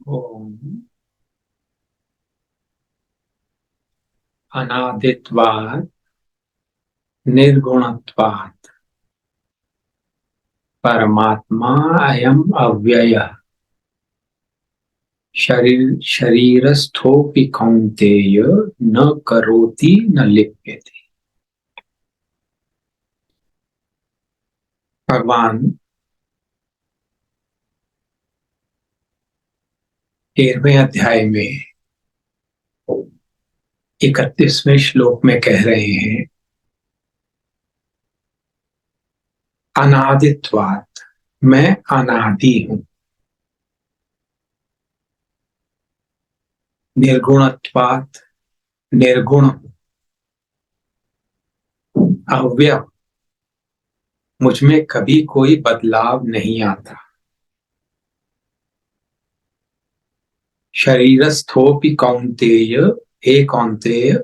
ओम अनादित्वात् निर्गुणत्वात् परमात्मा अयम अव्ययः शरीरस्थोऽपि कौन्तेय न करोति न लिप्यते। भगवान 13वें अध्याय में 31वें श्लोक में कह रहे हैं, अनादित्वात्, मैं अनादि हूं। निर्गुणत्वात्, निर्गुण हूं। अव्यय, मुझमें कभी कोई बदलाव नहीं आता। शरीरस्थोपि कौन्तेय, हे कौन्तेय,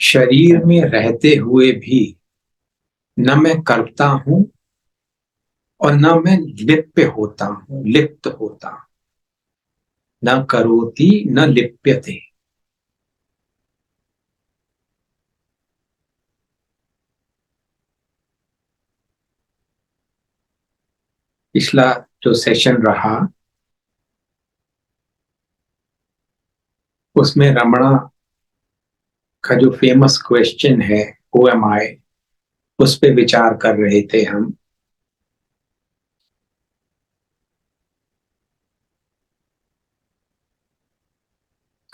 शरीर में रहते हुए भी न मैं करता हूं और न मैं लिप्य होता हूं, लिप्त होता हूं। न करोति न लिप्यते। पिछला जो सेशन रहा उसमें रमणा का जो फेमस क्वेश्चन है, हु एम आई, उस पे विचार कर रहे थे हम।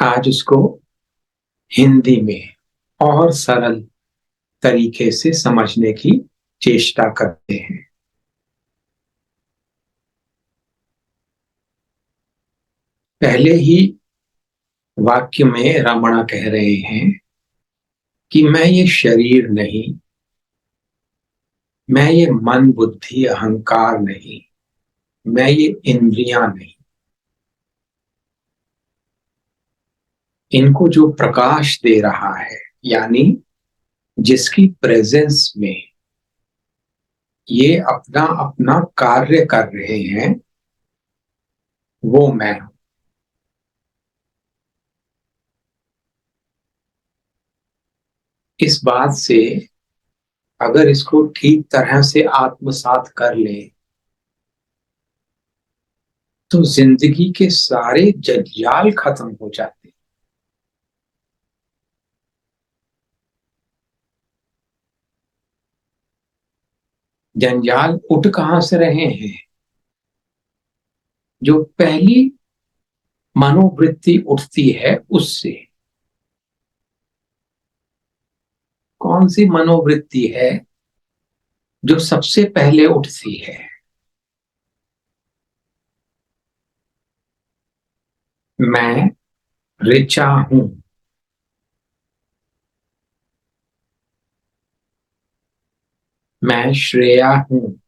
आज उसको हिंदी में और सरल तरीके से समझने की चेष्टा करते हैं। पहले ही वाक्य में रमणा कह रहे हैं कि मैं ये शरीर नहीं, मैं ये मन बुद्धि अहंकार नहीं, मैं ये इंद्रियां नहीं। इनको जो प्रकाश दे रहा है, यानी जिसकी प्रेजेंस में ये अपना अपना कार्य कर रहे हैं, वो मैं हूं। इस बात से अगर इसको ठीक तरह से आत्मसात कर ले तो जिंदगी के सारे जंजाल खत्म हो जाते हैं। जंजाल उठ कहां से रहे हैं? जो पहली मनोवृत्ति उठती है उससे। कौन सी मनोवृत्ति है जो सबसे पहले उठती है? मैं ऋचा हूं। मैं श्रेया हूं।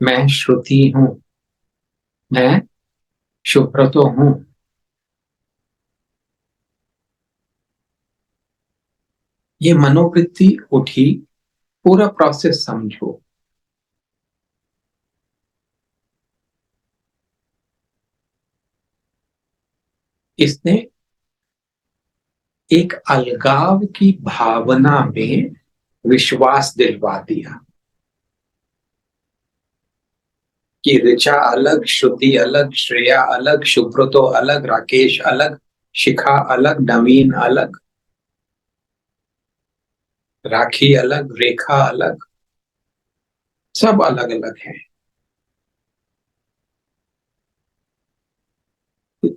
मैं श्रुति हूं। मैं शुभ्रतो हूं। ये मनोवृत्ति उठी, पूरा प्रोसेस समझो। इसने एक अलगाव की भावना में विश्वास दिलवा दिया कि ऋचा अलग, श्रुति अलग, श्रेया अलग, शुभ्रतो अलग, राकेश अलग, शिखा अलग, नवीन अलग, राखी अलग, रेखा अलग, सब अलग अलग हैं।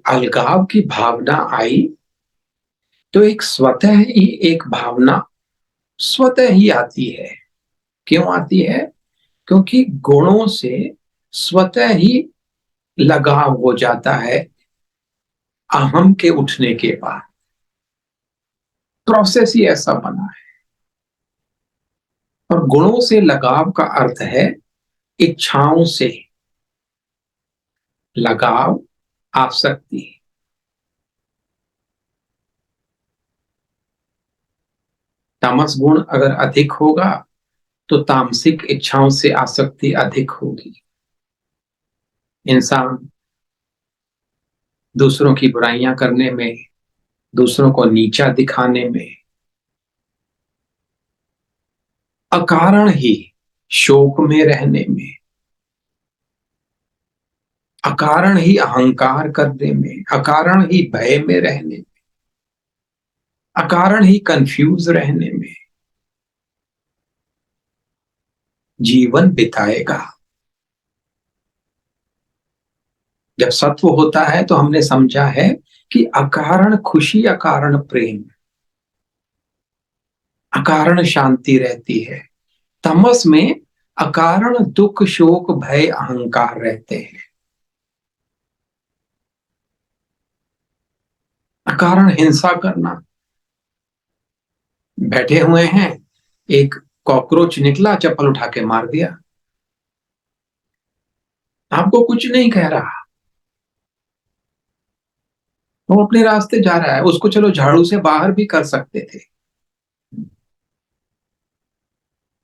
अलगाव की भावना आई तो एक स्वतः ही एक भावना स्वतः ही आती है। क्यों आती है? क्योंकि गुणों से स्वतः ही लगाव हो जाता है। अहम के उठने के बाद प्रोसेस ही ऐसा बना है। और गुणों से लगाव का अर्थ है इच्छाओं से लगाव, आसक्ति। तामस गुण अगर अधिक होगा तो तामसिक इच्छाओं से आसक्ति अधिक होगी। इंसान दूसरों की बुराइयां करने में, दूसरों को नीचा दिखाने में, अकारण ही शोक में रहने में, अकारण ही अहंकार करने में, अकारण ही भय में रहने में, अकारण ही कंफ्यूज रहने में जीवन बिताएगा। जब सत्व होता है तो हमने समझा है कि अकारण खुशी, अकारण प्रेम, अकारण शांति रहती है। तमस में अकारण दुख, शोक, भय, अहंकार रहते हैं। अकारण हिंसा करना, बैठे हुए हैं, एक कॉकरोच निकला, चप्पल उठा के मार दिया, आपको कुछ नहीं कह रहा, वो अपने रास्ते जा रहा है, उसको चलो झाड़ू से बाहर भी कर सकते थे,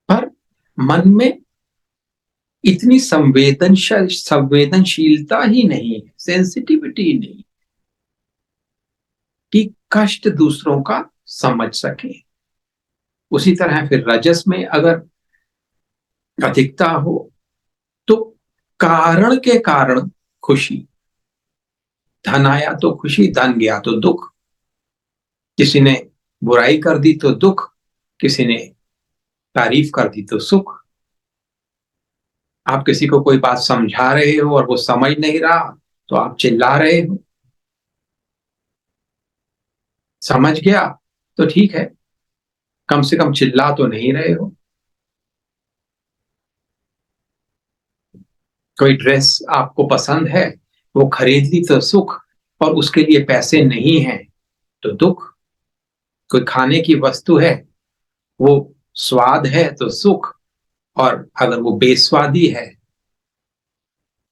पर मन में इतनी संवेदनशीलता ही नहीं है, सेंसिटिविटी नहीं, कि कष्ट दूसरों का समझ सके। उसी तरह फिर रजस में अगर अधिकता हो तो कारण के कारण खुशी, धन आया तो खुशी, धन गया तो दुख, किसी ने बुराई कर दी तो दुख, किसी ने तारीफ कर दी तो सुख। आप किसी को कोई बात समझा रहे हो और वो समझ नहीं रहा तो आप चिल्ला रहे हो, समझ गया तो ठीक है, कम से कम चिल्ला तो नहीं रहे हो। कोई ड्रेस आपको पसंद है, वो खरीद ली तो सुख, और उसके लिए पैसे नहीं हैं तो दुख। कोई खाने की वस्तु है, वो स्वाद है तो सुख, और अगर वो बेस्वादी है,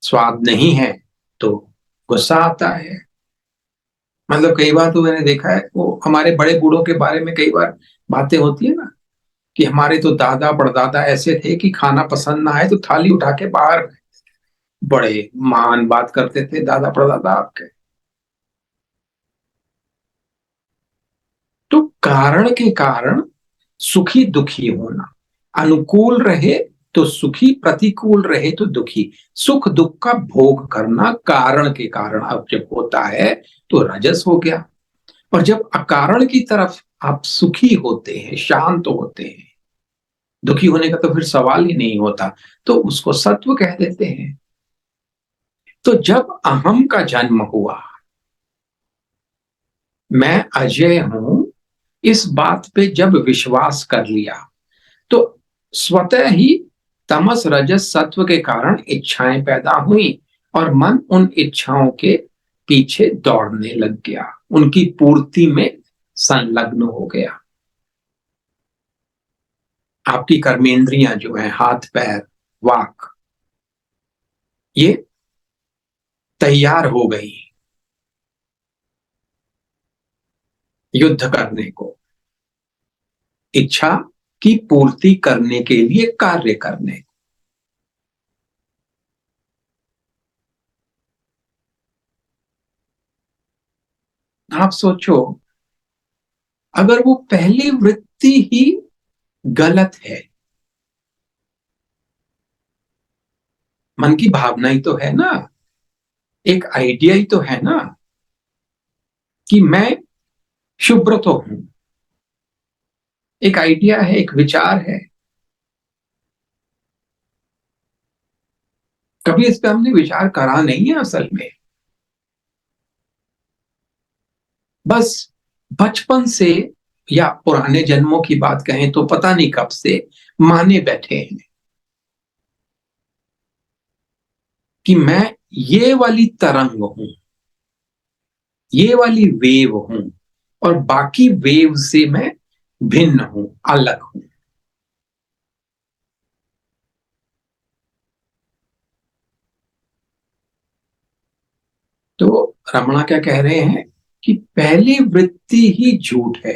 स्वाद नहीं है, तो गुस्सा आता है। मतलब कई बार तो मैंने देखा है, वो हमारे बड़े बूढ़ों के बारे में कई बार बातें होती है ना, कि हमारे तो दादा परदादा ऐसे थे कि खाना पसंद ना आए तो थाली उठा के बाहर, बड़े महान बात करते थे दादा परदादा आपके। तो कारण के कारण सुखी दुखी होना, अनुकूल रहे तो सुखी, प्रतिकूल रहे तो दुखी, सुख दुख का भोग करना कारण के कारण अब जब होता है तो रजस हो गया। और जब अकारण की तरफ आप सुखी होते हैं, शांत होते हैं, दुखी होने का तो फिर सवाल ही नहीं होता, तो उसको सत्व कह देते हैं। तो जब अहम का जन्म हुआ, मैं अजय हूं, इस बात पे जब विश्वास कर लिया, तो स्वतः ही तमस रजस सत्व के कारण इच्छाएं पैदा हुई, और मन उन इच्छाओं के पीछे दौड़ने लग गया, उनकी पूर्ति में संलग्न हो गया। आपकी कर्मेंद्रियां जो है, हाथ पैर वाक, ये तैयार हो गई युद्ध करने को, इच्छा की पूर्ति करने के लिए, कार्य करने। आप सोचो, अगर वो पहली वृत्ति ही गलत है, मन की भावना ही तो है ना, एक आइडिया ही तो है ना, कि मैं शुभ्र तो हूं, एक आइडिया है, एक विचार है। कभी इस पे हमने विचार करा नहीं है असल में, बस बचपन से, या पुराने जन्मों की बात कहें तो पता नहीं कब से माने बैठे हैं कि मैं ये वाली तरंग हूं, ये वाली वेव हूं, और बाकी वेव से मैं भिन्न हूं, अलग हूं। तो रमणा क्या कह रहे हैं, कि पहली वृत्ति ही झूठ है।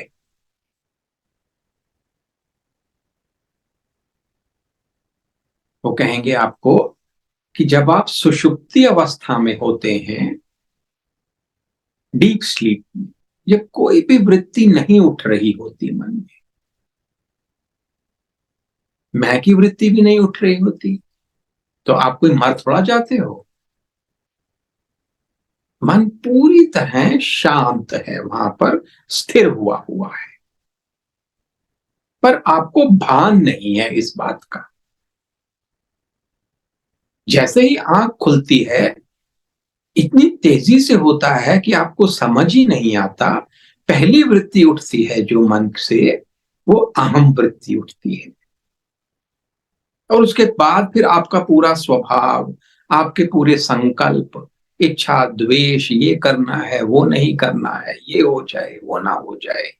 वो कहेंगे आपको कि जब आप सुषुप्ति अवस्था में होते हैं, डीप स्लीप में, ये कोई भी वृत्ति नहीं उठ रही होती मन में, मैं की वृत्ति भी नहीं उठ रही होती, तो आप कोई मर थोड़ा जाते हो। मन पूरी तरह शांत है, वहां पर स्थिर हुआ हुआ है, पर आपको भान नहीं है इस बात का। जैसे ही आंख खुलती है, इतनी तेजी से होता है कि आपको समझ ही नहीं आता। पहली वृत्ति उठती है जो मन से, वो अहम वृत्ति उठती है, और उसके बाद फिर आपका पूरा स्वभाव, आपके पूरे संकल्प, इच्छा द्वेष, ये करना है वो नहीं करना है, ये हो जाए वो ना हो जाए,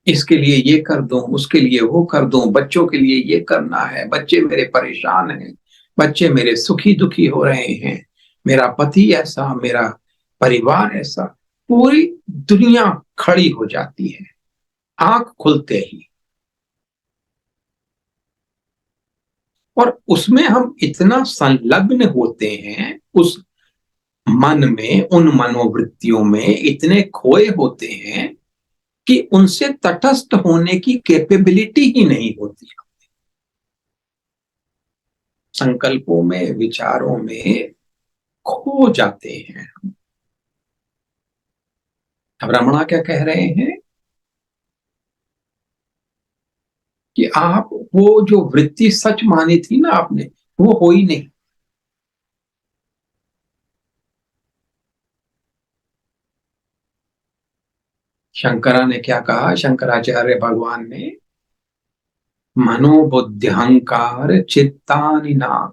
इसके लिए ये कर दूं, उसके लिए वो कर दूं, बच्चों के लिए ये करना है, बच्चे मेरे परेशान हैं, बच्चे मेरे सुखी दुखी हो रहे हैं, मेरा पति ऐसा, मेरा परिवार ऐसा, पूरी दुनिया खड़ी हो जाती है आंख खुलते ही। और उसमें हम इतना संलग्न होते हैं, उस मन में, उन मनोवृत्तियों में इतने खोए होते हैं कि उनसे तटस्थ होने की कैपेबिलिटी ही नहीं होती। संकल्पों में, विचारों में खो जाते हैं। अब रमणा क्या कह रहे हैं कि आप वो जो वृत्ति सच मानी थी ना आपने, वो हो ही नहीं। शंकरा ने क्या कहा, शंकराचार्य भगवान ने, मनोबुद्ध्यहंकार चित्तानि नाम,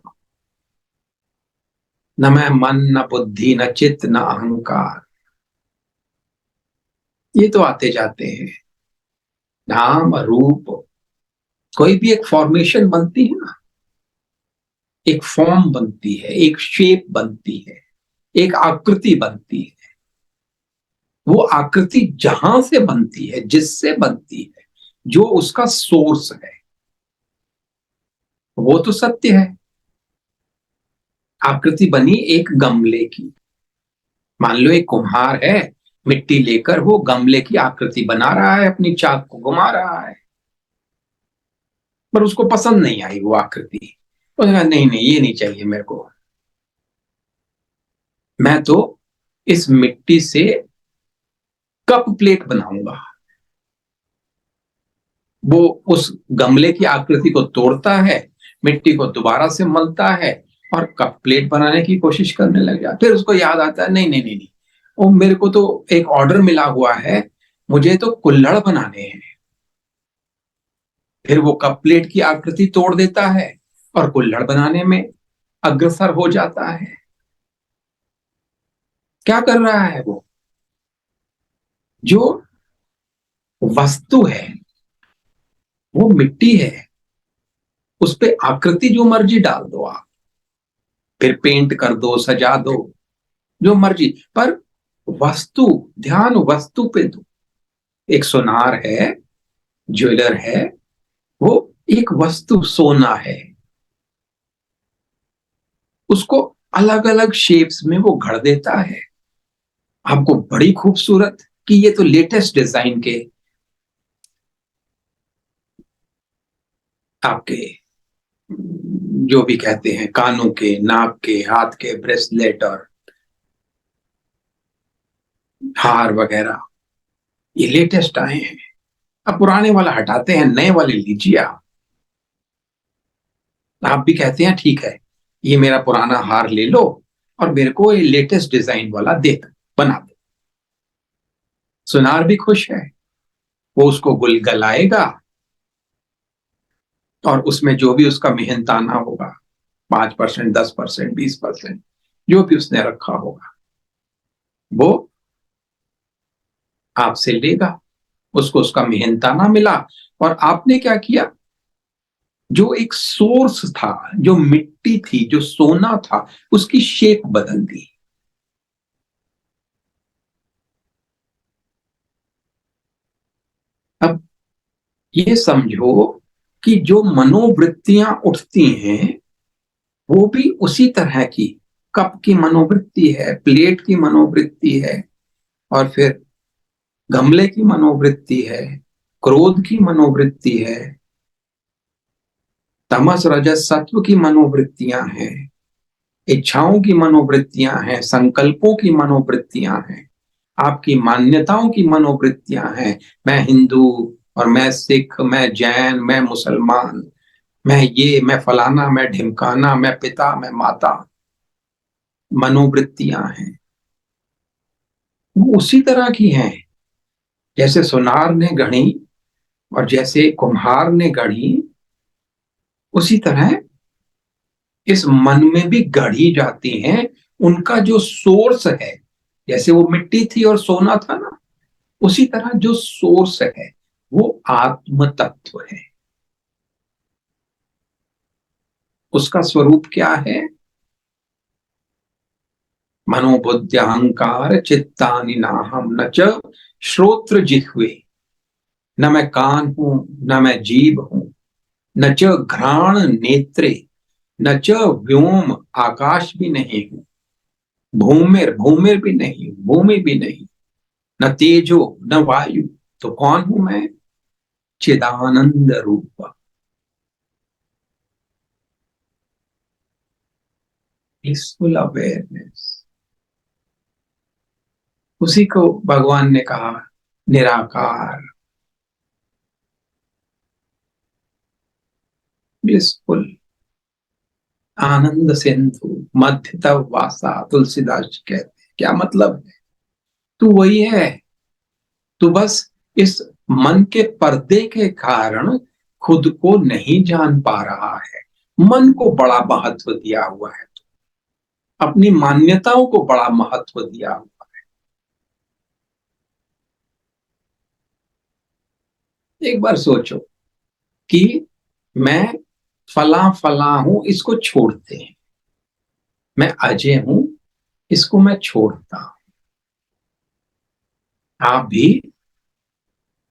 न मैं मन न बुद्धि न चित्त न अहंकार, ये तो आते जाते हैं। नाम रूप, कोई भी एक फॉर्मेशन बनती है ना, एक फॉर्म बनती है, एक शेप बनती है, एक आकृति बनती है। वो आकृति जहां से बनती है, जिससे बनती है, जो उसका सोर्स है, वो तो सत्य है। आकृति बनी एक गमले की, मान लो एक कुम्हार है, मिट्टी लेकर वो गमले की आकृति बना रहा है, अपनी चाक को घुमा रहा है, पर उसको पसंद नहीं आई वो आकृति। उसने कहा नहीं नहीं, ये नहीं चाहिए मेरे को, मैं तो इस मिट्टी से कप प्लेट बनाऊंगा। वो उस गमले की आकृति को तोड़ता है, मिट्टी को दोबारा से मलता है, और कप प्लेट बनाने की कोशिश करने लग जाता है। फिर उसको याद आता है, नहीं नहीं नहीं नहीं, वो मेरे को तो एक ऑर्डर मिला हुआ है, मुझे तो कुल्हड़ बनाने हैं। फिर वो कप प्लेट की आकृति तोड़ देता है और कुल्हड़ बनाने में अग्रसर हो जाता है। क्या कर रहा है वो, जो वस्तु है वो मिट्टी है, उस पे आकृति जो मर्जी डाल दो आप, फिर पेंट कर दो, सजा दो, जो मर्जी, पर वस्तु, ध्यान वस्तु पे दो। एक सोनार है, ज्वेलर है, वो एक वस्तु सोना है, उसको अलग अलग शेप्स में वो घड़ देता है, आपको बड़ी खूबसूरत, कि ये तो लेटेस्ट डिजाइन के आपके जो भी कहते हैं, कानों के, नाक के, हाथ के ब्रेसलेट और हार वगैरह, ये लेटेस्ट आए हैं। अब पुराने वाला हटाते हैं, नए वाले लीजिए आप भी कहते हैं ठीक है, ये मेरा पुराना हार ले लो और मेरे को ये लेटेस्ट डिजाइन वाला दे दो, बना दो। सुनार भी खुश है, वो उसको गुलगलाएगा और उसमें जो भी उसका मेहनताना होगा, 5%, 10%, 20%, जो भी उसने रखा होगा, वो आपसे लेगा। उसको उसका मेहनताना मिला, और आपने क्या किया, जो एक सोर्स था, जो मिट्टी थी, जो सोना था, उसकी शेप बदल दी। अब ये समझो कि जो मनोवृत्तियां उठती हैं, वो भी उसी तरह की, कप की मनोवृत्ति है, प्लेट की मनोवृत्ति है, और फिर गमले की मनोवृत्ति है, क्रोध की मनोवृत्ति है, तमस रजस सत्व की मनोवृत्तियां हैं, इच्छाओं की मनोवृत्तियां हैं, संकल्पों की मनोवृत्तियां हैं, आपकी मान्यताओं की मनोवृत्तियां हैं। मैं हिंदू, और मैं सिख, मैं जैन, मैं मुसलमान, मैं ये, मैं फलाना, मैं ढिमकाना, मैं पिता, मैं माता, मनोवृत्तियां हैं। वो उसी तरह की हैं जैसे सुनार ने गढ़ी और जैसे कुम्हार ने गढ़ी, उसी तरह इस मन में भी गढ़ी जाती हैं। उनका जो सोर्स है, जैसे वो मिट्टी थी और सोना था ना, उसी तरह जो सोर्स है वो आत्म तत्व है। उसका स्वरूप क्या है? मनोबुद्धि अहंकार चित्तानि नाहम न च श्रोत्र जिह्वे। न मैं कान हूं, न मैं जीभ हूं, न च घ्राण नेत्रे, न च व्योम आकाश भी नहीं हूं, भूमिर भूमिर भी नहीं, भूमि भी नहीं, न तेजो न वायु। तो कौन हूं मैं? चिदानंद रूप, पीसफुल अवेयरनेस। उसी को भगवान ने कहा निराकार, ब्लिसफुल, आनंद सिंधु मध्य तव वासा, तुलसीदास जी कहते हैं। क्या मतलब है? तू वही है। तू बस इस मन के पर्दे के कारण खुद को नहीं जान पा रहा है। मन को बड़ा महत्व दिया हुआ है, अपनी मान्यताओं को बड़ा महत्व दिया हुआ है। एक बार सोचो कि मैं फला फला हूं, इसको छोड़ते हैं। मैं अजय हूं, इसको मैं छोड़ता हूं। आप भी,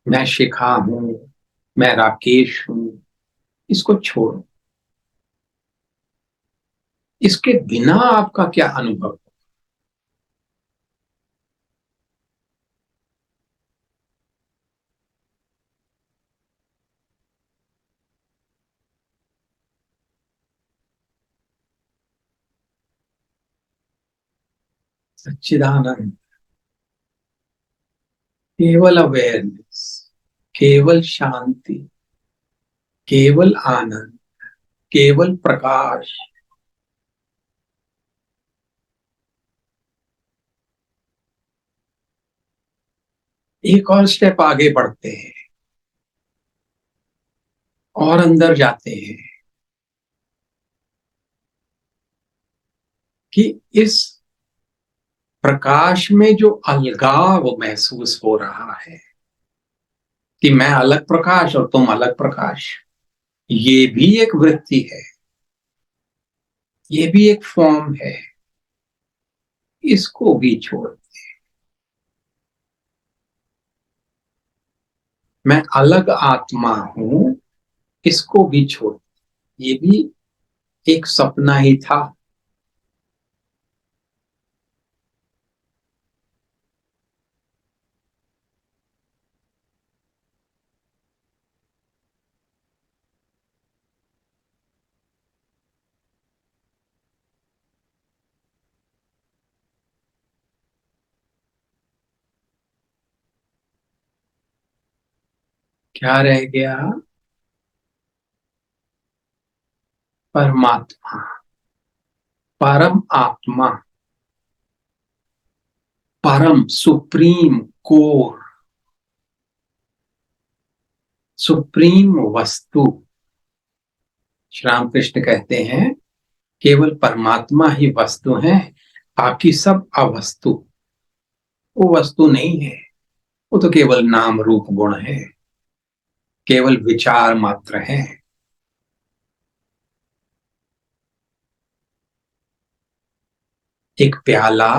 मैं शिखा हूं, मैं राकेश हूं, इसको छोड़ो। इसके बिना आपका क्या अनुभव? सच्चिदानंद, केवल अवेयरनेस, केवल शांति, केवल आनंद, केवल प्रकाश। एक और स्टेप आगे बढ़ते हैं और अंदर जाते हैं कि इस प्रकाश में जो अलगाव महसूस हो रहा है कि मैं अलग प्रकाश और तुम अलग प्रकाश, ये भी एक वृत्ति है, ये भी एक फॉर्म है। इसको भी छोड़, मैं अलग आत्मा हूं, इसको भी छोड़। ये भी एक सपना ही था। क्या रह गया? परमात्मा, परम आत्मा, परम सुप्रीम कोर, सुप्रीम वस्तु। श्री रामकृष्ण कहते हैं केवल परमात्मा ही वस्तु है, बाकी सब अवस्तु। वो वस्तु नहीं है, वो तो केवल नाम रूप गुण है, केवल विचार मात्र है। एक प्याला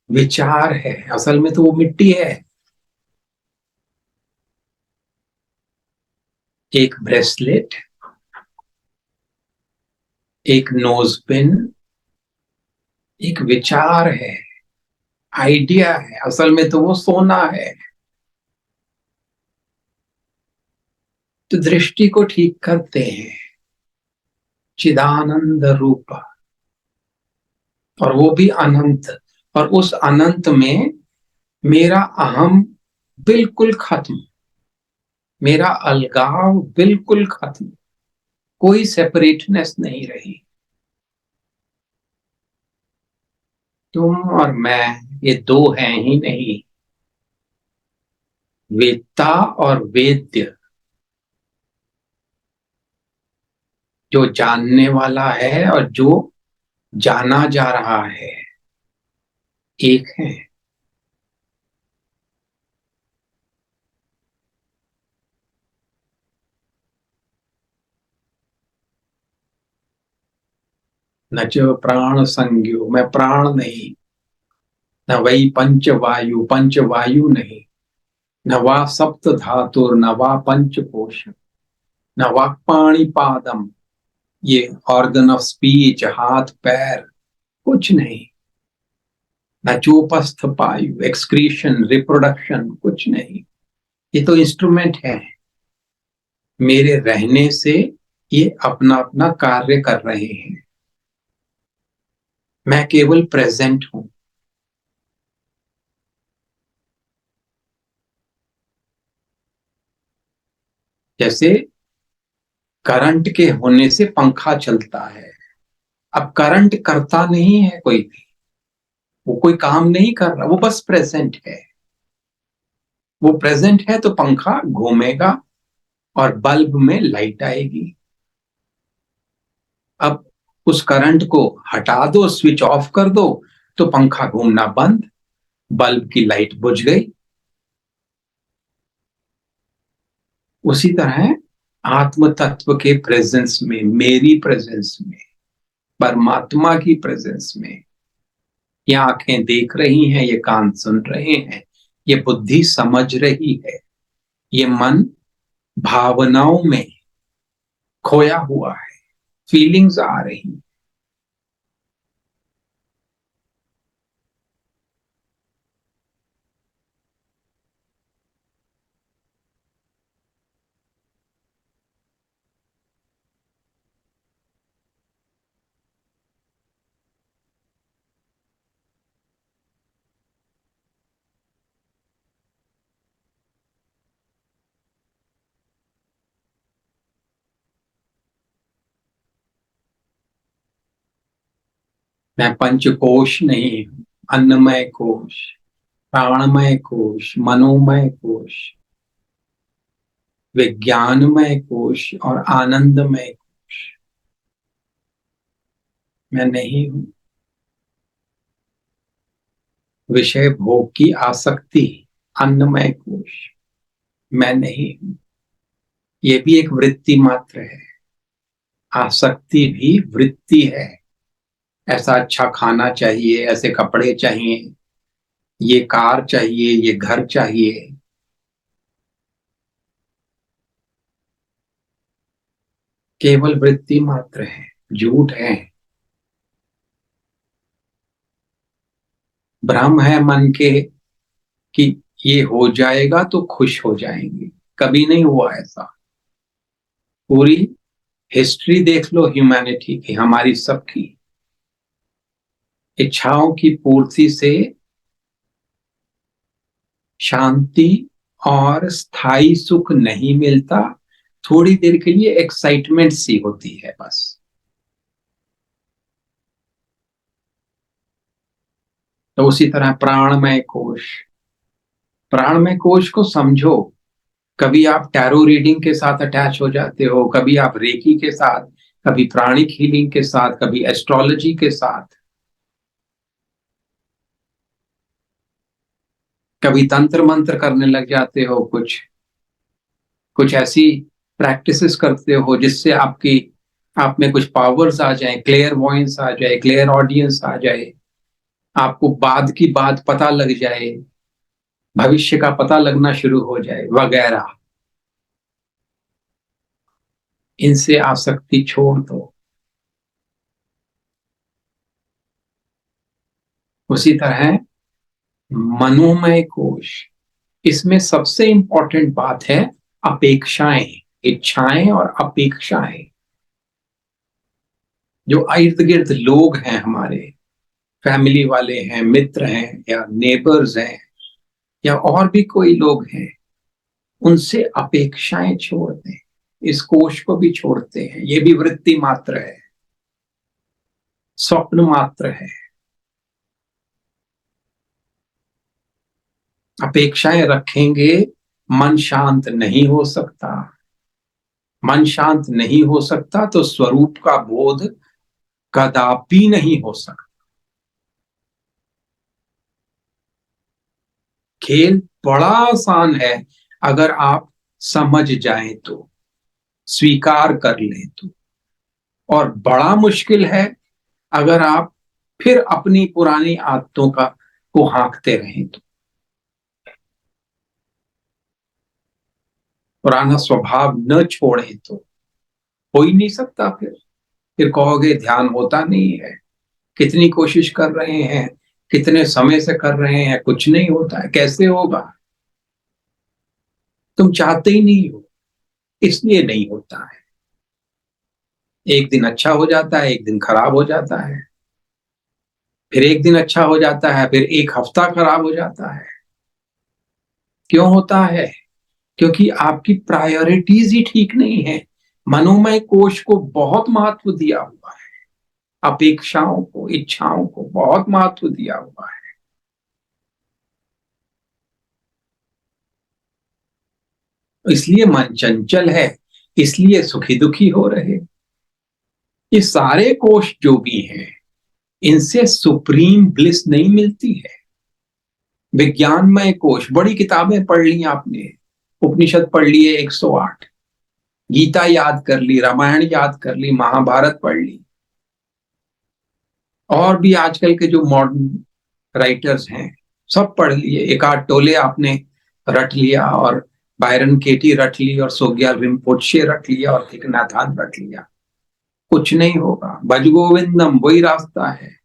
विचार है, असल में तो वो मिट्टी है। एक ब्रेसलेट, एक नोज पिन, एक विचार है, आइडिया है, असल में तो वो सोना है। तो दृष्टि को ठीक करते हैं, चिदानंद रूप, और वो भी अनंत। और उस अनंत में मेरा अहम बिल्कुल खत्म, मेरा अलगाव बिल्कुल खत्म, कोई सेपरेटनेस नहीं रही। तुम और मैं ये दो हैं ही नहीं, वेत्ता और वेद्य, जो जानने वाला है और जो जाना जा रहा है, एक है। न च प्राण संज्ञो, मैं प्राण नहीं। न वही पंच वायु, पंच वायु नहीं। न वा सप्त धातुर, न वा पंच कोश, न वा पाणी पादम, ये ऑर्गन ऑफ स्पीच, हाथ पैर, कुछ नहीं। न चोपस्थ पायु, एक्सक्रीशन, रिप्रोडक्शन, कुछ नहीं। ये तो इंस्ट्रूमेंट है, मेरे रहने से ये अपना अपना कार्य कर रहे हैं। मैं केवल प्रेजेंट हूं। जैसे करंट के होने से पंखा चलता है। अब करंट करता नहीं है कोई भी, वो कोई काम नहीं कर रहा, वो बस प्रेजेंट है। वो प्रेजेंट है तो पंखा घूमेगा और बल्ब में लाइट आएगी। अब उस करंट को हटा दो, स्विच ऑफ कर दो, तो पंखा घूमना बंद, बल्ब की लाइट बुझ गई। उसी तरह आत्म तत्व के प्रेजेंस में, मेरी प्रेजेंस में, परमात्मा की प्रेजेंस में, ये आंखें देख रही हैं, ये कान सुन रहे हैं, ये बुद्धि समझ रही है, ये मन भावनाओं में खोया हुआ है, फीलिंग्स आ रही। मैं पंचकोश नहीं हूं, अन्नमय कोश, प्राणमय कोश, मनोमय कोश, विज्ञानमय कोश और आनंदमय कोश मैं नहीं हूं। विषय भोग की आसक्ति, अन्नमय कोश मैं नहीं हूं। ये भी एक वृत्ति मात्र है, आसक्ति भी वृत्ति है। ऐसा अच्छा खाना चाहिए, ऐसे कपड़े चाहिए, ये कार चाहिए, ये घर चाहिए, केवल वृत्ति मात्र है, झूठ है। भ्रम है मन के कि ये हो जाएगा तो खुश हो जाएंगे, कभी नहीं हुआ ऐसा। पूरी हिस्ट्री देख लो ह्यूमैनिटी की, हमारी सबकी इच्छाओं की पूर्ति से शांति और स्थायी सुख नहीं मिलता, थोड़ी देर के लिए एक्साइटमेंट सी होती है बस। तो उसी तरह प्राणमय कोश, प्राणमय कोश को समझो। कभी आप टैरो रीडिंग के साथ अटैच हो जाते हो, कभी आप रेकी के साथ, कभी प्राणिक हीलिंग के साथ, कभी एस्ट्रोलॉजी के साथ, कभी तंत्र मंत्र करने लग जाते हो, कुछ कुछ ऐसी प्रैक्टिसेस करते हो जिससे आपकी आप में कुछ पावर्स आ जाए, क्लियर वॉइस आ जाए, क्लियर ऑडियंस आ जाए, आपको बाद की बात पता लग जाए, भविष्य का पता लगना शुरू हो जाए वगैरह। इनसे आसक्ति छोड़ दो। उसी तरह मनोमय कोश, इसमें सबसे इंपॉर्टेंट बात है अपेक्षाएं, इच्छाएं और अपेक्षाएं। जो इर्द गिर्द लोग हैं हमारे, फैमिली वाले हैं, मित्र हैं या नेबर्स हैं या और भी कोई लोग हैं, उनसे अपेक्षाएं छोड़ दें। इस कोश को भी छोड़ते हैं, ये भी वृत्ति मात्र है, स्वप्न मात्र है। अपेक्षाएं रखेंगे, मन शांत नहीं हो सकता। मन शांत नहीं हो सकता तो स्वरूप का बोध कदापि नहीं हो सकता। खेल बड़ा आसान है अगर आप समझ जाएं तो, स्वीकार कर लें तो, और बड़ा मुश्किल है अगर आप फिर अपनी पुरानी आदतों का को हाँकते रहें तो। पुराना स्वभाव न छोड़ें तो हो ही नहीं सकता। फिर कहोगे ध्यान होता नहीं है, कितनी कोशिश कर रहे हैं, कितने समय से कर रहे हैं, कुछ नहीं होता है। कैसे होगा? तुम चाहते ही नहीं हो, इसलिए नहीं होता है। एक दिन अच्छा हो जाता है, एक दिन खराब हो जाता है, फिर एक दिन अच्छा हो जाता है, फिर एक हफ्ता खराब हो जाता है। क्यों होता है? क्योंकि आपकी प्रायोरिटीज ही ठीक नहीं है। मनोमय कोश को बहुत महत्व दिया हुआ है, अपेक्षाओं को, इच्छाओं को बहुत महत्व दिया हुआ है। इसलिए मन चंचल है, इसलिए सुखी दुखी हो रहे। ये सारे कोश जो भी हैं, इनसे सुप्रीम ब्लिस नहीं मिलती है। विज्ञानमय कोश, बड़ी किताबें पढ़ ली आपने, उपनिषद पढ़ लिए 108, गीता याद कर ली, रामायण याद कर ली, महाभारत पढ़ ली, और भी आजकल के जो मॉडर्न राइटर्स हैं सब पढ़ लिए। एक आध टोले आपने रट लिया, और बायरन केटी रट ली, और सोग्याल रिम्पोचे रट लिया, और थिक नाथान रट लिया, कुछ नहीं होगा। भज गोविंदम वही रास्ता है।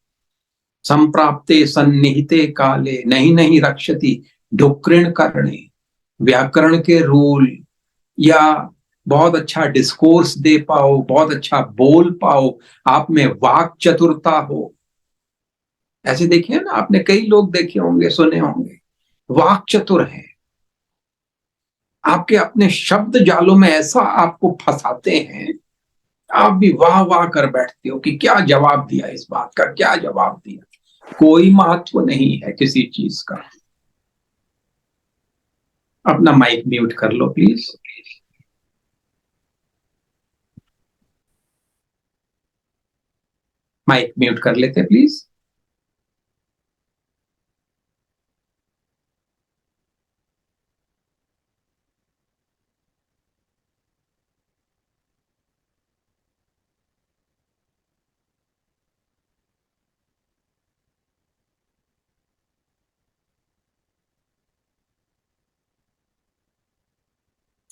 संप्राप्ते सन्निहिते काले नहीं नहीं रक्षति ढुक्रिण करणे। व्याकरण के रूल या बहुत अच्छा डिस्कोर्स दे पाओ, बहुत अच्छा बोल पाओ, आप में वाक चतुरता हो। ऐसे देखिए ना, आपने कई लोग देखे होंगे, सुने होंगे, वाक चतुर हैं, आपके अपने शब्द जालों में ऐसा आपको फंसाते हैं, आप भी वाह वाह कर बैठते हो कि क्या जवाब दिया, इस बात का क्या जवाब दिया। कोई महत्व नहीं है किसी चीज का। अपना माइक म्यूट कर लो प्लीज। माइक म्यूट कर लेते प्लीज।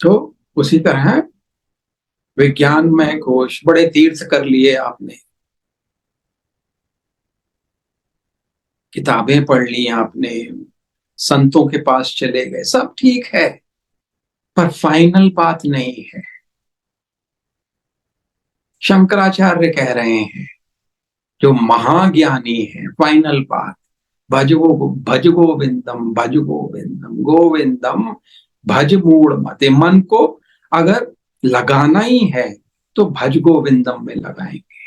तो उसी तरह विज्ञान में कोश, बड़े तीर्थ कर लिए आपने, किताबें पढ़ ली आपने, संतों के पास चले गए, सब ठीक है, पर फाइनल बात नहीं है। शंकराचार्य कह रहे हैं, जो महाज्ञानी है, फाइनल बात, भज गोविंदम, भज गोविंदम, गोविंदम भज मूढ़ मते। मन को अगर लगाना ही है तो भज गोविंदम में लगाएंगे।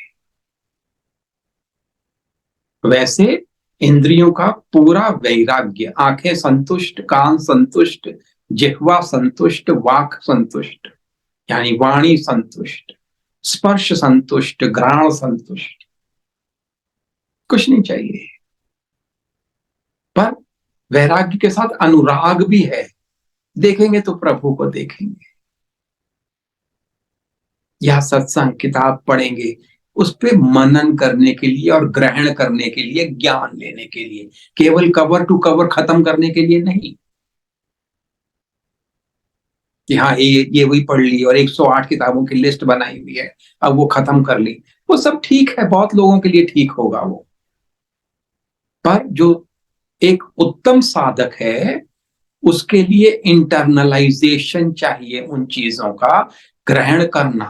वैसे इंद्रियों का पूरा वैराग्य, आंखें संतुष्ट, कान संतुष्ट, जिह्वा संतुष्ट, वाक संतुष्ट यानी वाणी संतुष्ट, स्पर्श संतुष्ट, घ्राण संतुष्ट, कुछ नहीं चाहिए। पर वैराग्य के साथ अनुराग भी है, देखेंगे तो प्रभु को देखेंगे, या सत्संग किताब पढ़ेंगे, उस पे मनन करने के लिए और ग्रहण करने के लिए, ज्ञान लेने के लिए, केवल कवर टू कवर खत्म करने के लिए नहीं कि हाँ ये वही पढ़ ली और 108 किताबों की लिस्ट बनाई हुई है, अब वो खत्म कर ली। वो सब ठीक है, बहुत लोगों के लिए ठीक होगा वो, पर जो एक उत्तम साधक है उसके लिए इंटरनलाइजेशन चाहिए, उन चीजों का ग्रहण करना,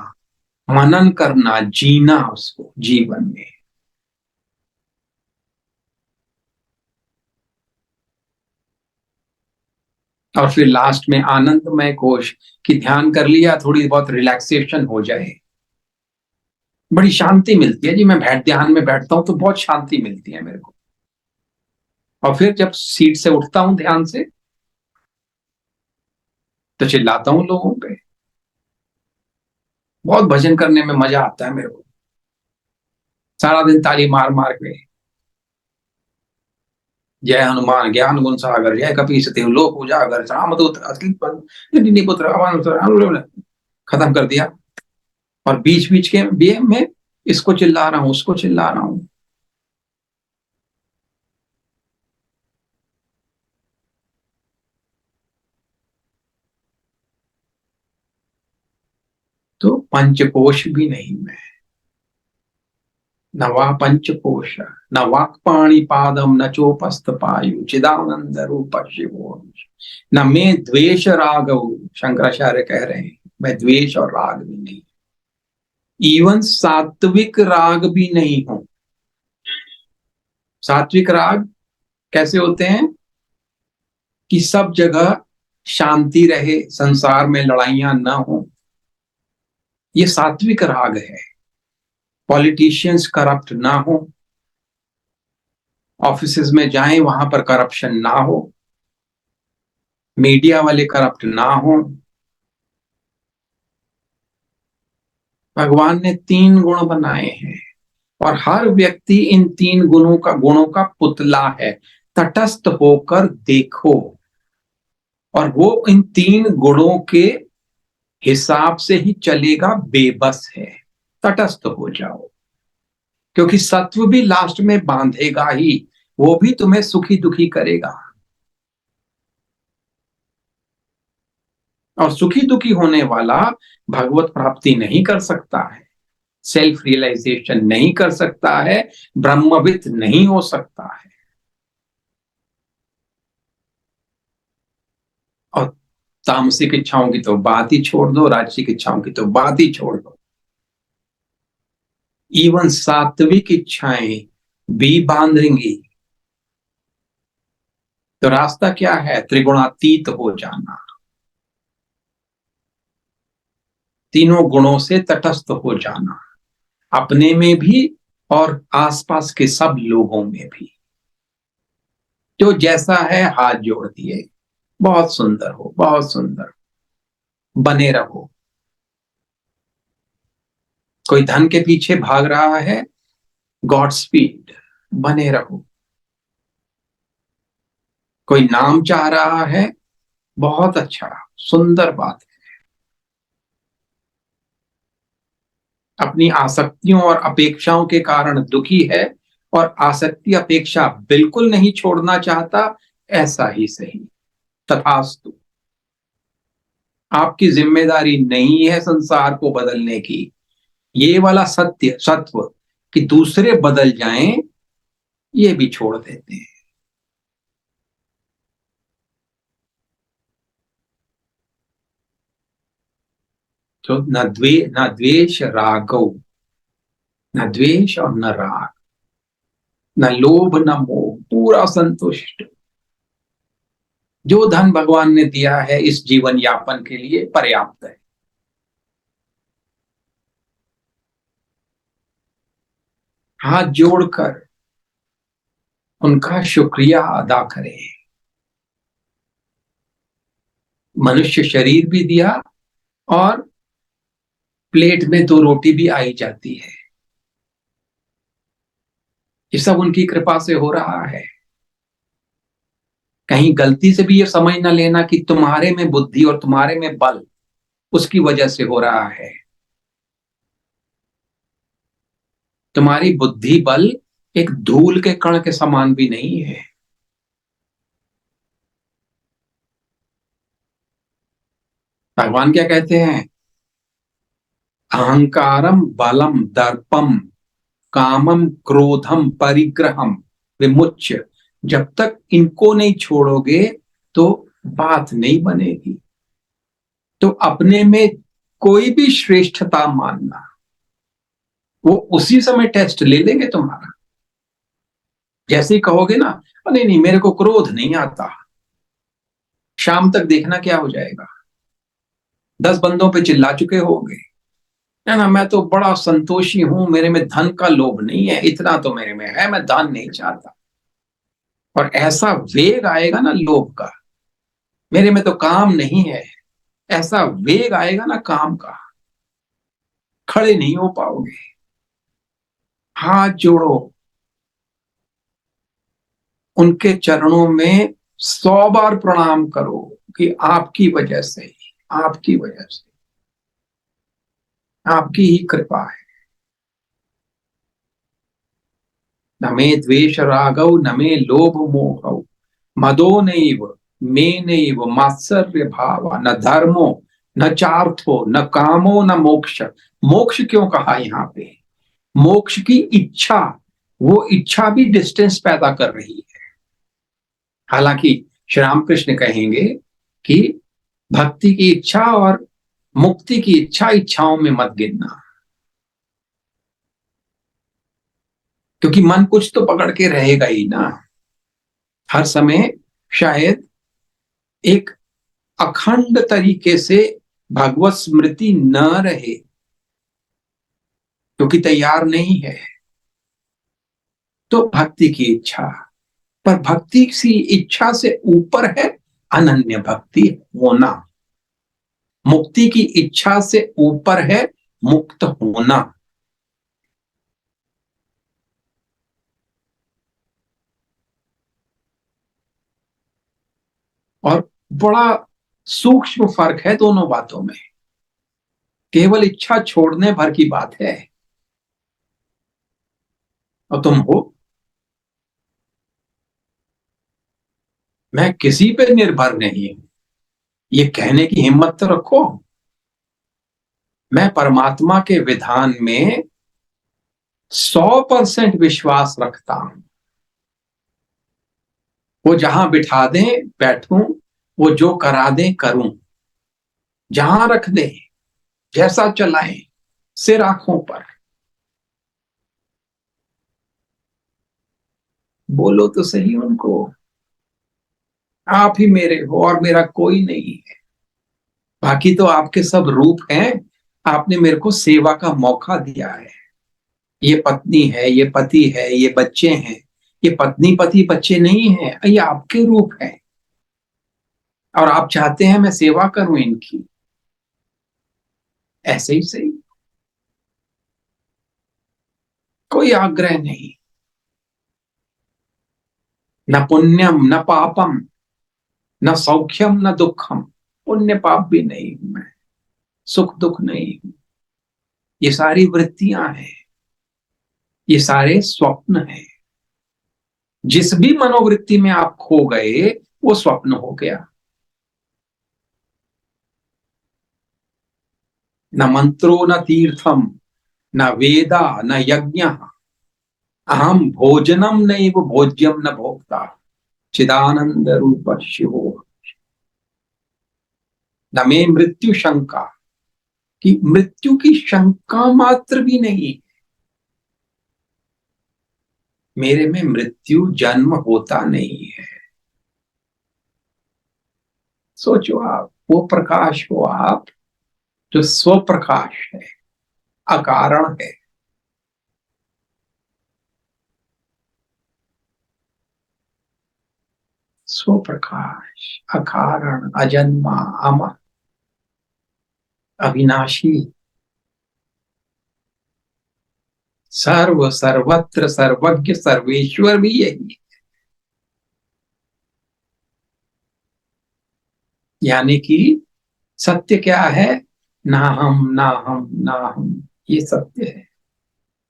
मनन करना, जीना उसको जीवन में। और फिर लास्ट में आनंदमय कोश की ध्यान कर लिया, थोड़ी बहुत रिलैक्सेशन हो जाए, बड़ी शांति मिलती है जी। मैं ध्यान में बैठता हूं तो बहुत शांति मिलती है मेरे को। और फिर जब सीट से उठता हूं ध्यान से तो चिल्लाता हूं लोगों पे। बहुत भजन करने में मजा आता है मेरे को, सारा दिन ताली मार मार के जय हनुमान ज्ञान गुण सागर, जय कपीस तिहु लोक उजागर, रामदूत अतुलित पुत्र खत्म कर दिया। और बीच बीच के में इसको चिल्ला रहा हूं, उसको चिल्ला रहा हूं। तो पंचकोश भी नहीं मैं, न वा पंचकोश, न वाक्पाणि पादम, न चोपस्थ पायु, चिदानंद रूप शिवो, न मैं द्वेष राग। शंकराचार्य कह रहे हैं मैं द्वेष और राग भी नहीं, इवन सात्विक राग भी नहीं हूं। सात्विक राग कैसे होते हैं कि सब जगह शांति रहे, संसार में लड़ाइयां ना हो, ये सात्विक राग है। पॉलिटिशियंस करप्ट ना हो, ऑफिसेज में जाएं वहां पर करप्शन ना हो, मीडिया वाले करप्ट ना हो। भगवान ने 3 गुण बनाए हैं और हर व्यक्ति इन 3 गुणों का पुतला है। तटस्थ होकर देखो, और वो इन 3 गुणों के हिसाब से ही चलेगा, बेबस है। तटस्थ हो जाओ, क्योंकि सत्व भी लास्ट में बांधेगा ही, वो भी तुम्हें सुखी दुखी करेगा। और सुखी दुखी होने वाला भगवत प्राप्ति नहीं कर सकता है, सेल्फ रियलाइजेशन नहीं कर सकता है, ब्रह्मविद नहीं हो सकता है। और तामसिक इच्छाओं की तो बात ही छोड़ दो, राजसिक इच्छाओं की तो बात ही छोड़ दो। इवन सात्विक इच्छाएं भी बांधेंगी। तो रास्ता क्या है? त्रिगुणातीत हो जाना, 3 गुणों से तटस्थ हो जाना, अपने में भी और आसपास के सब लोगों में भी। जो जैसा है हाथ जोड़ दिए, बहुत सुंदर हो, बहुत सुंदर, बने रहो। कोई धन के पीछे भाग रहा है, गॉड स्पीड, बने रहो। कोई नाम चाह रहा है, बहुत अच्छा, सुंदर बात है। अपनी आसक्तियों और अपेक्षाओं के कारण दुखी है और आसक्ति अपेक्षा बिल्कुल नहीं छोड़ना चाहता, ऐसा ही सही, तथास्तु। आपकी जिम्मेदारी नहीं है संसार को बदलने की। ये वाला सत्य सत्व कि दूसरे बदल जाएं, ये भी छोड़ देते हैं। तो न द्वेष रागो, न द्वेष और न राग, न लोभ न मोह, पूरा संतुष्ट। जो धन भगवान ने दिया है इस जीवन यापन के लिए पर्याप्त है। हाथ जोड़कर उनका शुक्रिया अदा करें। मनुष्य शरीर भी दिया और प्लेट में 2 रोटी भी आई जाती है, ये सब उनकी कृपा से हो रहा है। कहीं गलती से भी ये समझ ना लेना कि तुम्हारे में बुद्धि और तुम्हारे में बल उसकी वजह से हो रहा है। तुम्हारी बुद्धि बल एक धूल के कण के समान भी नहीं है। भगवान क्या कहते हैं? अहंकारम बलम दर्पम कामम क्रोधम परिग्रहम विमुच्य, जब तक इनको नहीं छोड़ोगे तो बात नहीं बनेगी। तो अपने में कोई भी श्रेष्ठता मानना, वो उसी समय टेस्ट ले लेंगे तुम्हारा। जैसे ही कहोगे ना, नहीं नहीं मेरे को क्रोध नहीं आता, शाम तक देखना क्या हो जाएगा। 10 बंदों पे चिल्ला चुके होगे, है ना, मैं तो बड़ा संतोषी हूं, मेरे में धन का लोभ नहीं है, इतना तो मेरे में है, मैं दान नहीं चाहता। और ऐसा वेग आएगा ना लोभ का, मेरे में तो काम नहीं है, ऐसा वेग आएगा ना काम का, खड़े नहीं हो पाओगे। हाथ जोड़ो, उनके चरणों में 100 बार प्रणाम करो कि आपकी वजह से, आपकी वजह से, आपकी ही कृपा है। न मे द्वेष रागौ न मे लोभ मोहौ मदो नैव मे नैव मात्सर्य भाव न धर्मो न चार्थो न कामो न मोक्ष। मोक्ष क्यों कहा यहाँ पे? मोक्ष की इच्छा, वो इच्छा भी डिस्टेंस पैदा कर रही है। हालांकि श्री रामकृष्ण कहेंगे कि भक्ति की इच्छा और मुक्ति की इच्छा इच्छाओं में मत गिनना, क्योंकि मन कुछ तो पकड़ के रहेगा ही ना हर समय। शायद एक अखंड तरीके से भगवत स्मृति न रहे, क्योंकि तैयार नहीं है। तो भक्ति की इच्छा, पर भक्ति की इच्छा से ऊपर है अनन्य भक्ति होना। मुक्ति की इच्छा से ऊपर है मुक्त होना। और बड़ा सूक्ष्म फर्क है दोनों बातों में। केवल इच्छा छोड़ने भर की बात है, और तुम हो, मैं किसी पे निर्भर नहीं हूं, ये कहने की हिम्मत तो रखो। मैं परमात्मा के विधान में 100% विश्वास रखता हूं। वो जहां बिठा दें बैठूं, वो जो करा दें करूं, जहां रख दें, जैसा चलाएं, सिर आंखों पर। बोलो तो सही उनको, आप ही मेरे हो और मेरा कोई नहीं है। बाकी तो आपके सब रूप हैं, आपने मेरे को सेवा का मौका दिया है। ये पत्नी है, ये पति है, ये बच्चे हैं। ये पत्नी पति बच्चे नहीं है, ये आपके रूप हैं, और आप चाहते हैं मैं सेवा करूं इनकी। ऐसे ही सही, कोई आग्रह नहीं। न पुण्यम न पापम न सौख्यम न दुखम। पुण्य पाप भी नहीं हूं मैं, सुख दुख नहीं हूं। ये सारी वृत्तियां हैं, ये सारे स्वप्न हैं। जिस भी मनोवृत्ति में आप खो गए वो स्वप्न हो गया। न मंत्रो न तीर्थम न वेदा न यज्ञ, अहम भोजनम नैव भोज्यम न भोक्ता चिदानंद रूप शिवो। न मे मृत्यु शंका, कि मृत्यु की शंका मात्र भी नहीं। मेरे में मृत्यु जन्म होता नहीं है। सोचो आप, वो प्रकाश हो आप जो स्व प्रकाश है, अकारण है। स्व प्रकाश, अकारण, अजन्मा, अमर, अविनाशी, सर्व सर्वत्र सर्वज्ञ सर्वेश्वर भी यही। यानी कि सत्य क्या है? ना हम ना हम ना हम, ये सत्य है।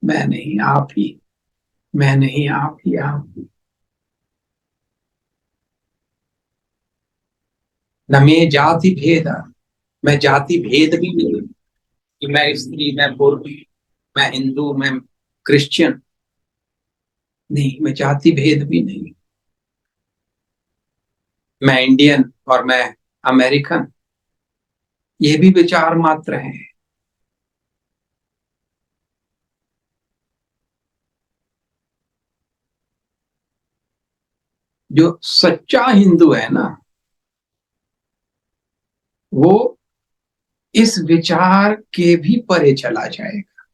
मैं नहीं आप ही, मैं नहीं आप ही, आप ही। न मैं जाति भेद, मैं जाति भेद भी नहीं, कि मैं स्त्री, मैं पुरुष, मैं हिंदू, मैं क्रिश्चियन। नहीं, मैं जाति भेद भी नहीं। मैं इंडियन और मैं अमेरिकन, ये भी विचार मात्र हैं। जो सच्चा हिंदू है ना, वो इस विचार के भी परे चला जाएगा।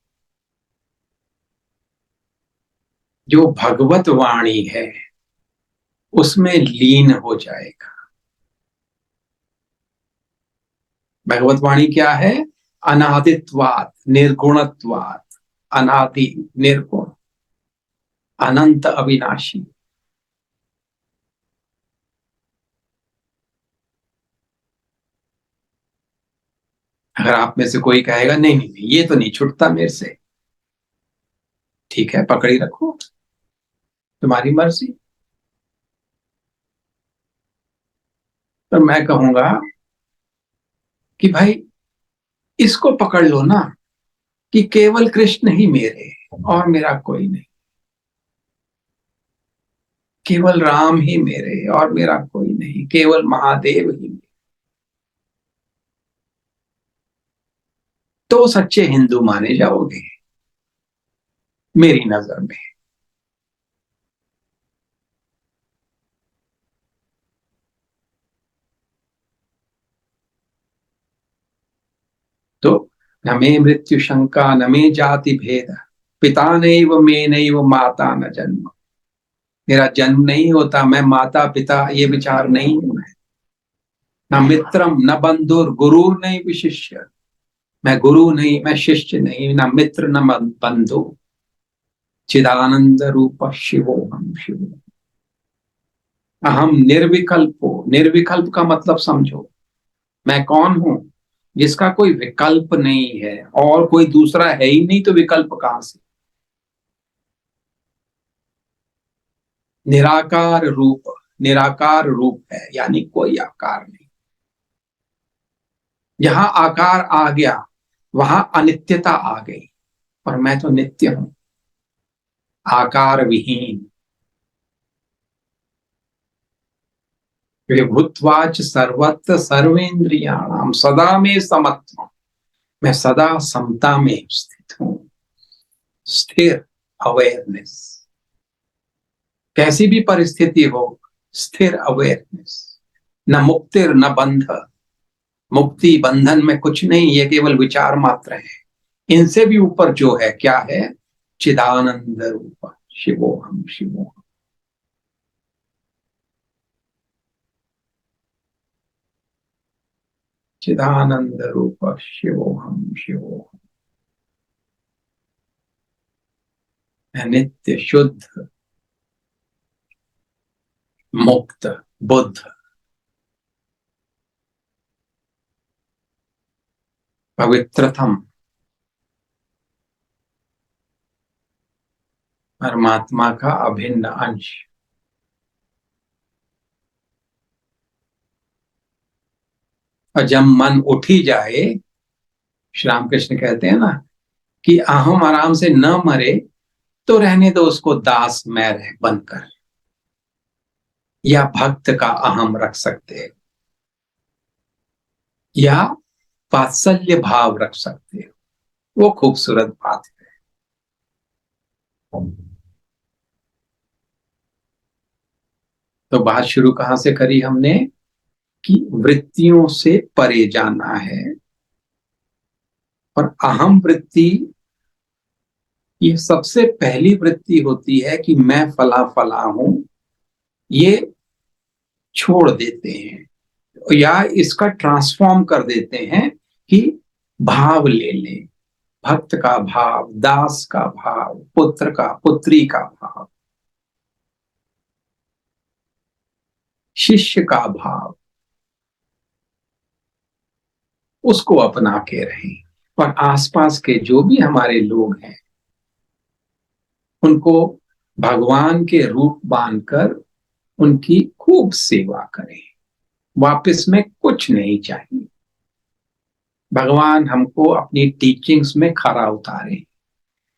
जो भगवत वाणी है उसमें लीन हो जाएगा। भगवत वाणी क्या है? अनादित्वात, निर्गुणत्वात, अनादि, निर्गुण, अनंत, अविनाशी। अगर आप में से कोई कहेगा नहीं नहीं नहीं, ये तो नहीं छूटता मेरे से, ठीक है, पकड़ी रखो, तुम्हारी मर्जी। तो मैं कहूंगा कि भाई इसको पकड़ लो ना, कि केवल कृष्ण ही मेरे हैं और मेरा कोई नहीं। केवल राम ही मेरे और मेरा कोई नहीं। केवल महादेव ही मेरे। तो सच्चे हिंदू माने जाओगे मेरी नजर में। तो न मे मृत्यु शंका न मे जाति भेद, पिता नैव मे नैव माता न जन्म। मेरा जन्म नहीं होता, मैं माता पिता ये विचार नहीं हूं मैं। न मित्रम न बंधुर गुरुर नहीं विशिष्य। मैं गुरु नहीं, मैं शिष्य नहीं, न मित्र न बंधु। चिदानंद रूप शिवो हम शिव। अहम निर्विकल्पो। निर्विकल्प का मतलब समझो, मैं कौन हूं? जिसका कोई विकल्प नहीं है, और कोई दूसरा है ही नहीं, तो विकल्प कहां से? निराकार रूप। निराकार रूप है यानी कोई आकार नहीं। जहां आकार आ गया वहां अनित्यता आ गई, और मैं तो नित्य हूं, आकार विहीन। विभुत्वाच सर्वत्र सर्वेन्द्रियाणाम सदा में समत्व। मैं सदा समता में स्थित हूं। स्थिर, अवेयरनेस। कैसी भी परिस्थिति हो, स्थिर अवेयरनेस। न मुक्तिर न बंध। मुक्ति बंधन में कुछ नहीं, ये केवल विचार मात्र है। इनसे भी ऊपर जो है क्या है? चिदानंद रूप शिवोहम शिवोहम। चिदानंद रूप शिवोहम शिवोहम। मैं नित्य शुद्ध मुक्त बुद्ध पवित्रतम परमात्मा का अभिन्न अंश। और जब मन उठ ही जाए, श्री रामकृष्ण कहते हैं ना कि अहम आराम से न मरे, तो रहने दो उसको दास मैं रह बनकर, या भक्त का अहम रख सकते हैं, या वात्सल्य भाव रख सकते हो। वो खूबसूरत बात है। तो बात शुरू कहां से करी हमने? कि वृत्तियों से परे जाना है। और अहम वृत्ति, ये सबसे पहली वृत्ति होती है कि मैं फला फला हूं, ये छोड़ देते हैं, या इसका ट्रांसफॉर्म कर देते हैं कि भाव ले लें। भक्त का भाव, दास का भाव, पुत्र का, पुत्री का भाव, शिष्य का भाव, उसको अपना के रहें। और आसपास के जो भी हमारे लोग हैं उनको भगवान के रूप मानकर उनकी खूब सेवा करें। वापस में कुछ नहीं चाहिए। भगवान हमको अपनी टीचिंग्स में खरा उतारे।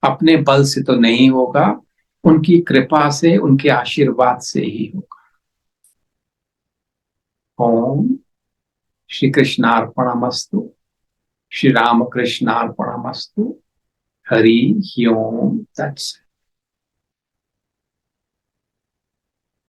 अपने बल से तो नहीं होगा, उनकी कृपा से, उनके आशीर्वाद से ही होगा। ओम श्री कृष्णार्पणमस्तु, श्री रामकृष्णार्पणमस्तु। हरि ओम तत्सत।